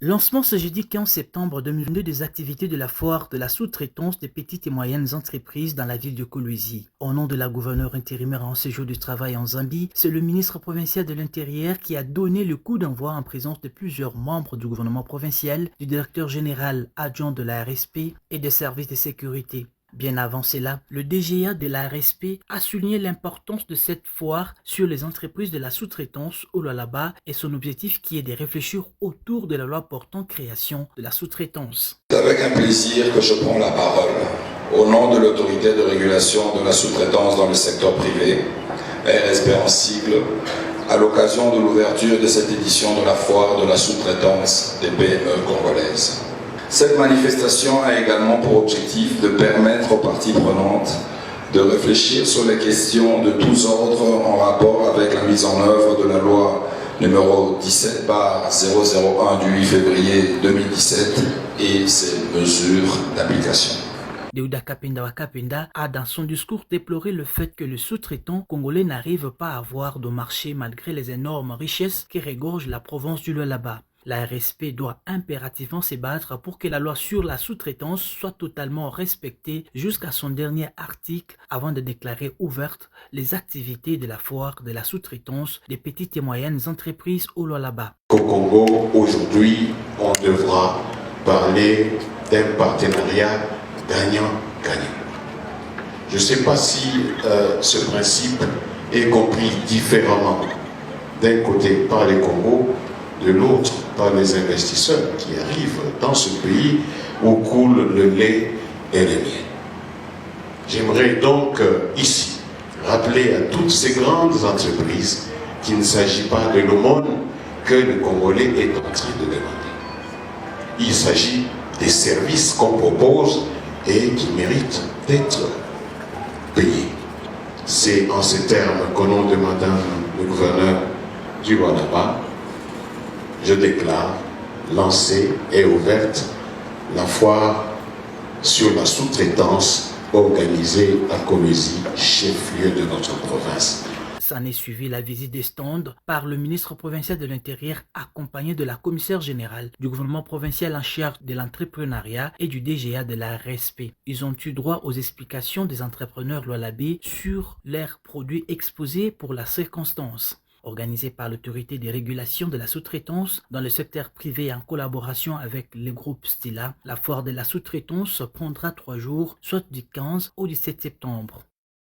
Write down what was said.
Lancement ce jeudi 15 septembre 2022 des activités de la foire de la sous-traitance des petites et moyennes entreprises dans la ville de Kolwezi. Au nom de la gouverneure intérimaire en séjour du travail en Zambie, c'est le ministre provincial de l'Intérieur qui a donné le coup d'envoi en présence de plusieurs membres du gouvernement provincial, du directeur général adjoint de la RSP et des services de sécurité. Bien avant cela, le DGA de la RSP a souligné l'importance de cette foire sur les entreprises de la sous-traitance au Lualaba et son objectif qui est de réfléchir autour de la loi portant création de la sous-traitance. C'est avec un plaisir que je prends la parole au nom de l'autorité de régulation de la sous-traitance dans le secteur privé, RSP en sigle, à l'occasion de l'ouverture de cette édition de la foire de la sous-traitance des PME congolaises. Cette manifestation a également pour objectif de permettre aux parties prenantes de réfléchir sur les questions de tous ordres en rapport avec la mise en œuvre de la loi numéro 17/001 du 8 février 2017 et ses mesures d'application. Deuda Kapenda Wakapenda a dans son discours déploré le fait que les sous-traitants congolais n'arrivent pas à avoir de marché malgré les énormes richesses qui regorgent la province du Lualaba. La RSP doit impérativement se battre pour que la loi sur la sous-traitance soit totalement respectée jusqu'à son dernier article avant de déclarer ouvertes les activités de la foire de la sous-traitance des petites et moyennes entreprises au Lualaba. Au Congo, aujourd'hui, on devra parler d'un partenariat gagnant-gagnant. Je ne sais pas si ce principe est compris différemment d'un côté par les Congos, de l'autre par les investisseurs qui arrivent dans ce pays où coule le lait et le miel. J'aimerais donc ici rappeler à toutes ces grandes entreprises qu'il ne s'agit pas de l'aumône que le Congolais est en train de demander. Il s'agit des services qu'on propose et qui méritent d'être payés. C'est en ces termes qu'au nom de Madame le gouverneur du Lualaba, je déclare lancée et ouverte la foire sur la sous-traitance organisée à Kolwezi, chef-lieu de notre province. S'en est suivi la visite des stands par le ministre provincial de l'Intérieur accompagné de la commissaire générale du gouvernement provincial en charge de l'entrepreneuriat et du DGA de la RSP. Ils ont eu droit aux explications des entrepreneurs lualabais sur leurs produits exposés pour la circonstance. Organisée par l'autorité de régulation de la sous-traitance dans le secteur privé en collaboration avec le groupe Stila, la foire de la sous-traitance prendra 3 jours, soit du 15 au 17 septembre.